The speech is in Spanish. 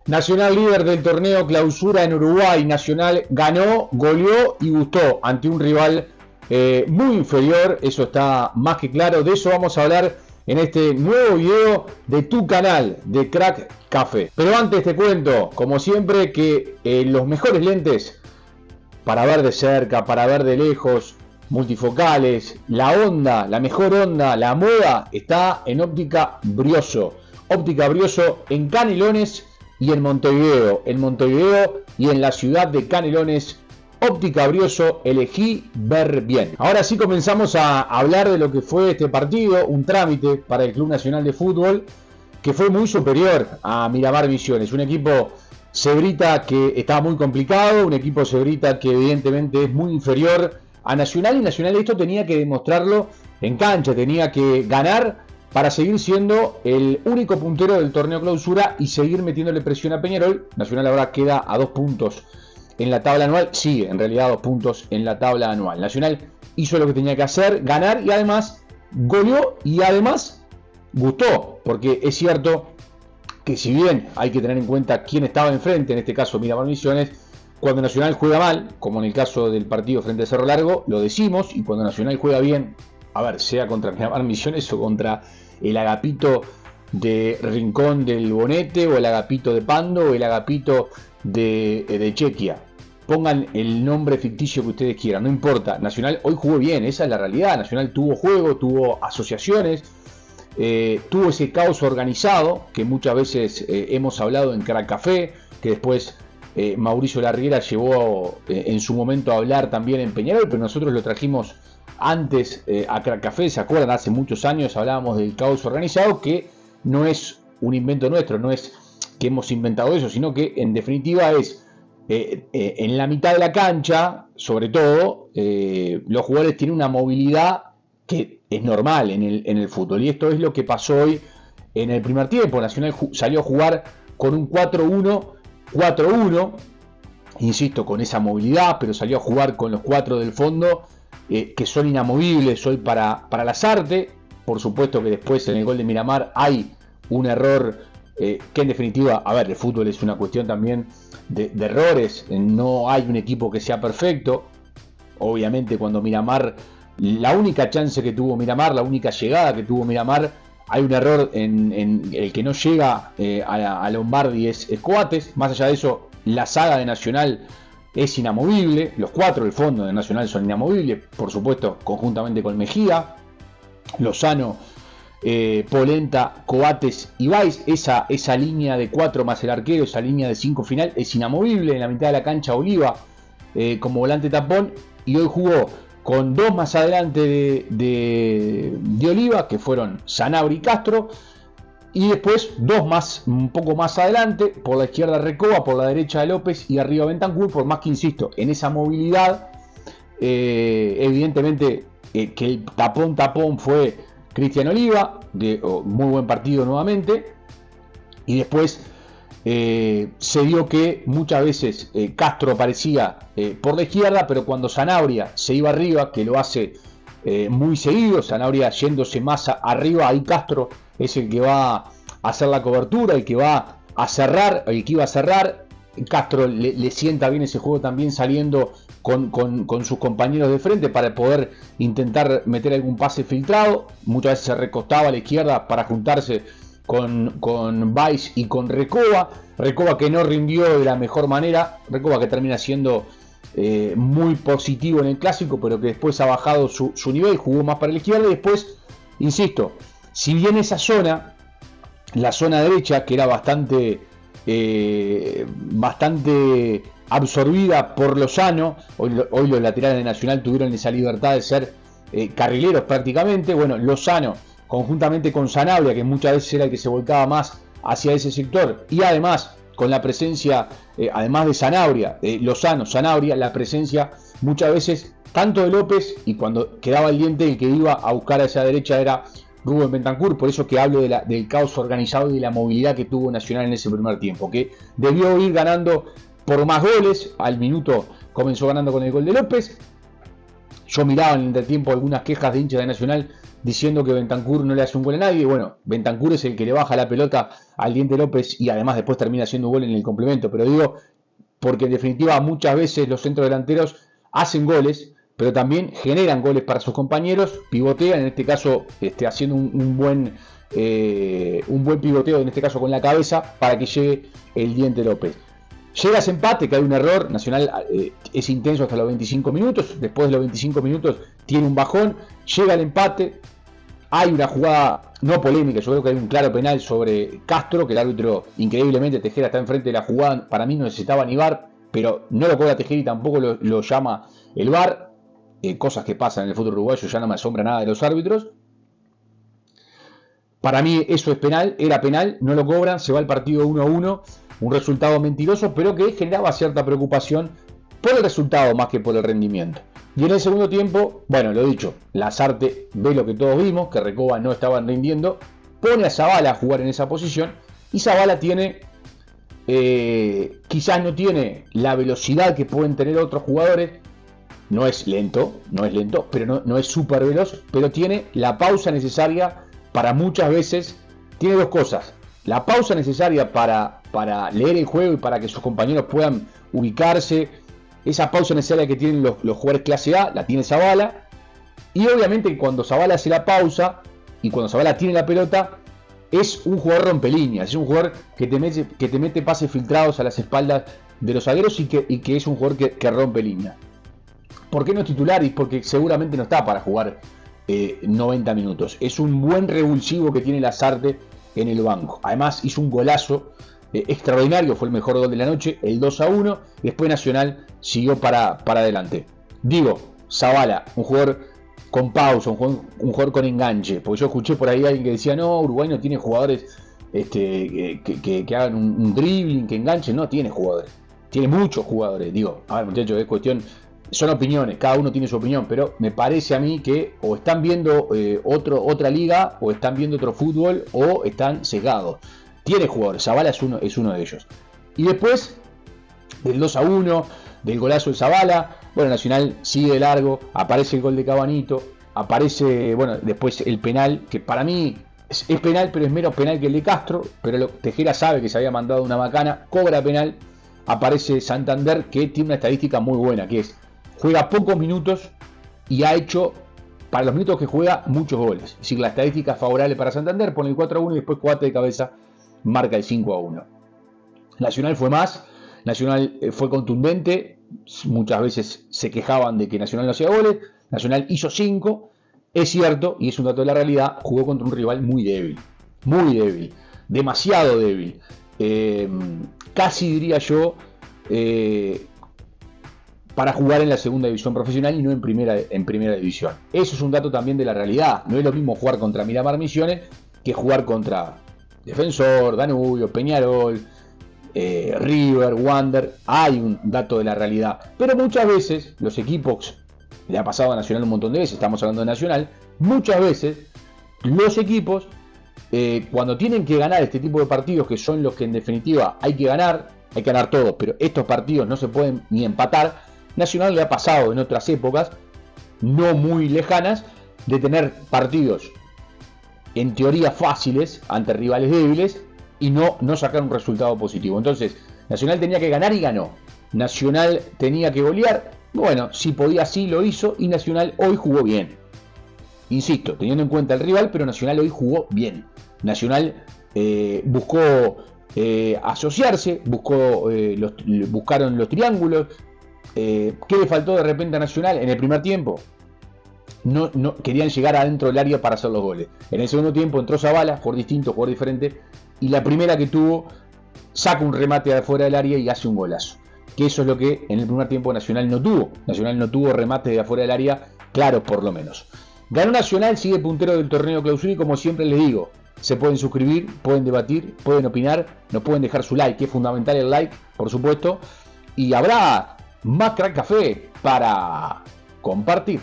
Nacional líder del torneo Clausura en Uruguay. Nacional ganó, goleó y gustó ante un rival muy inferior. Eso está más que claro. De eso vamos a hablar en este nuevo video de tu canal de Crack Café. Pero antes te cuento, como siempre, que los mejores lentes para ver de cerca, para ver de lejos, multifocales, la onda, la mejor onda, la moda, está en Óptica Brioso. Óptica Brioso en Canelones y en Montevideo y en la ciudad de Canelones. Óptica Brioso, elegí ver bien. Ahora sí comenzamos a hablar de lo que fue este partido, un trámite para el Club Nacional de Fútbol que fue muy superior a Miramar Misiones, un equipo cebrita que estaba muy complicado, un equipo cebrita que evidentemente es muy inferior a Nacional, y Nacional esto tenía que demostrarlo en cancha, tenía que ganar para seguir siendo el único puntero del torneo Clausura y seguir metiéndole presión a Peñarol. Nacional ahora queda a 2 puntos en la tabla anual, sigue en realidad a 2 puntos en la tabla anual. Nacional hizo lo que tenía que hacer, ganar, y además goleó y además gustó, porque es cierto que si bien hay que tener en cuenta quién estaba enfrente, en este caso Miramar Misiones, cuando Nacional juega mal, como en el caso del partido frente a Cerro Largo, lo decimos, y cuando Nacional juega bien, a ver, sea contra Miramar Misiones o contra el Agapito de Rincón del Bonete, o el Agapito de Pando, o el Agapito de Chequia. Pongan el nombre ficticio que ustedes quieran, no importa. Nacional hoy jugó bien, esa es la realidad. Nacional tuvo juego, tuvo asociaciones, tuvo ese caos organizado que muchas veces hemos hablado en Crack Café, que después Mauricio Larriera llevó en su momento a hablar también en Peñarol, pero nosotros lo trajimos antes a Crack Café. ¿Se acuerdan? Hace muchos años hablábamos del caos organizado, que no es un invento nuestro, no es que hemos inventado eso, sino que en definitiva es en la mitad de la cancha, sobre todo, los jugadores tienen una movilidad que es normal en el fútbol, y esto es lo que pasó hoy en el primer tiempo. Nacional salió a jugar con un 4-1-4-1, insisto, con esa movilidad, pero salió a jugar con los 4 del fondo, que son inamovibles hoy para Lasarte. Por supuesto que después en el gol de Miramar hay un error que en definitiva, a ver, el fútbol es una cuestión también de errores, no hay un equipo que sea perfecto. Obviamente cuando Miramar, la única chance que tuvo Miramar, la única llegada que tuvo Miramar, hay un error en el que no llega a Lombardi, es Coates. Más allá de eso, la saga de Nacional es inamovible, los 4 del fondo de Nacional son inamovibles, por supuesto conjuntamente con Mejía, Lozano, Polenta, Coates y Valls. Esa línea de 4 más el arquero, esa línea de 5 final es inamovible. En la mitad de la cancha Oliva como volante tapón, y hoy jugó con 2 más adelante de Oliva, que fueron Sanabria y Castro, y después 2 más, un poco más adelante, por la izquierda Recoba, por la derecha de López y arriba Bentancur. Por más que insisto en esa movilidad, evidentemente que el tapón fue Cristian Oliva, muy buen partido nuevamente. Y después se dio que muchas veces Castro aparecía por la izquierda, pero cuando Sanabria se iba arriba, que lo hace muy seguido, Sanabria yéndose más arriba, ahí Castro es el que va a hacer la cobertura, el que va a cerrar, el que iba a cerrar. Castro le sienta bien ese juego también, saliendo con sus compañeros de frente para poder intentar meter algún pase filtrado. Muchas veces se recostaba a la izquierda para juntarse con Valls y con Recoba que no rindió de la mejor manera. Recoba que termina siendo muy positivo en el clásico, pero que después ha bajado su nivel, jugó más para la izquierda. Y después, insisto, si bien esa zona, la zona derecha, que era bastante absorbida por Lozano, hoy los laterales de Nacional tuvieron esa libertad de ser carrileros prácticamente. Bueno, Lozano conjuntamente con Sanabria, que muchas veces era el que se volcaba más hacia ese sector, y además con la presencia, además de Sanabria, Lozano, Sanabria, la presencia muchas veces tanto de López, y cuando quedaba el diente el que iba a buscar a esa derecha era Rubén Bentancur. Por eso que hablo del caos organizado y de la movilidad que tuvo Nacional en ese primer tiempo, que debió ir ganando por más goles. Al minuto comenzó ganando con el gol de López. Yo miraba en el entretiempo algunas quejas de hinchas de Nacional diciendo que Bentancur no le hace un gol a nadie. Bueno, Bentancur es el que le baja la pelota al Diente López y además después termina haciendo un gol en el complemento. Pero digo, porque en definitiva muchas veces los centros delanteros hacen goles, pero también generan goles para sus compañeros, pivotean, en este caso haciendo un buen pivoteo, en este caso con la cabeza, para que llegue el Diente López. Llega ese empate, que hay un error, Nacional es intenso hasta los 25 minutos, después de los 25 minutos tiene un bajón, llega el empate, hay una jugada no polémica, yo creo que hay un claro penal sobre Castro, que el árbitro, increíblemente, Tejera está enfrente de la jugada, para mí no necesitaba ni VAR, pero no lo cobra Tejera y tampoco lo llama el VAR, cosas que pasan en el fútbol uruguayo, ya no me asombra nada de los árbitros. Para mí eso es penal, era penal, no lo cobran, se va el partido 1-1, un resultado mentiroso, pero que generaba cierta preocupación por el resultado más que por el rendimiento. Y en el segundo tiempo, bueno, lo dicho, Lasarte ve lo que todos vimos, que Recoba no estaban rindiendo, pone a Zabala a jugar en esa posición, y Zabala tiene, quizás no tiene la velocidad que pueden tener otros jugadores, no es lento, pero no es súper veloz, pero tiene la pausa necesaria para muchas veces, tiene dos cosas, la pausa necesaria para leer el juego y para que sus compañeros puedan ubicarse, esa pausa necesaria que tienen los jugadores clase A, la tiene Zabala, y obviamente cuando Zabala hace la pausa y cuando Zabala tiene la pelota, es un jugador rompelíneas, es un jugador que te mete pases filtrados a las espaldas de los zagueros y que es un jugador que rompe línea. ¿Por qué no es titular? Y porque seguramente no está para jugar 90 minutos. Es un buen revulsivo que tiene Lasarte en el banco. Además hizo un golazo extraordinario, fue el mejor gol de la noche, el 2-1. Después Nacional siguió para adelante. Digo, Zabala, un jugador con pausa, un jugador con enganche. Porque yo escuché por ahí a alguien que decía, no, Uruguay no tiene jugadores que hagan un dribbling, que enganchen. No, tiene jugadores. Tiene muchos jugadores. Digo, a ver muchachos, es cuestión... Son opiniones, cada uno tiene su opinión, pero me parece a mí que o están viendo otra liga, o están viendo otro fútbol, o están sesgados. Tiene jugadores, Zabala es uno de ellos. Y después del 2-1, del golazo de Zabala, bueno, Nacional sigue de largo, aparece el gol de Cabanito, aparece, bueno, después el penal, que para mí es penal, pero es menos penal que el de Castro, pero Tejera sabe que se había mandado una macana, cobra penal, aparece Santander, que tiene una estadística muy buena, que es juega pocos minutos y ha hecho, para los minutos que juega, muchos goles. Es decir, la estadística es favorable para Santander, pone el 4-1 y después coate de cabeza, marca el 5-1. Nacional fue más, Nacional fue contundente, muchas veces se quejaban de que Nacional no hacía goles, Nacional hizo 5, es cierto, y es un dato de la realidad, jugó contra un rival muy débil, demasiado débil, casi diría yo, para jugar en la segunda división profesional y no en primera división. Eso es un dato también de la realidad. No es lo mismo jugar contra Miramar Misiones que jugar contra Defensor, Danubio, Peñarol, River, Wander. Hay un dato de la realidad. Pero muchas veces los equipos, le ha pasado a Nacional un montón de veces, estamos hablando de Nacional, muchas veces los equipos, cuando tienen que ganar este tipo de partidos, que son los que en definitiva hay que ganar todos, pero estos partidos no se pueden ni empatar. Nacional le ha pasado en otras épocas, no muy lejanas, de tener partidos en teoría fáciles ante rivales débiles y no sacar un resultado positivo. Entonces, Nacional tenía que ganar y ganó. Nacional tenía que golear, bueno, si podía sí lo hizo, y Nacional hoy jugó bien. Insisto, teniendo en cuenta el rival, pero Nacional hoy jugó bien. Nacional buscó asociarse, buscaron los triángulos. ¿Qué le faltó de repente a Nacional en el primer tiempo? No querían llegar adentro del área para hacer los goles. En el segundo tiempo entró Zabala, jugador distinto, jugador diferente, y la primera que tuvo, saca un remate de afuera del área y hace un golazo. Que eso es lo que en el primer tiempo Nacional no tuvo. Nacional no tuvo remate de afuera del área, claro, por lo menos. Ganó Nacional, sigue puntero del torneo Clausura y como siempre les digo, se pueden suscribir, pueden debatir, pueden opinar, nos pueden dejar su like, que es fundamental el like, por supuesto, y habrá más Crack Café para compartir.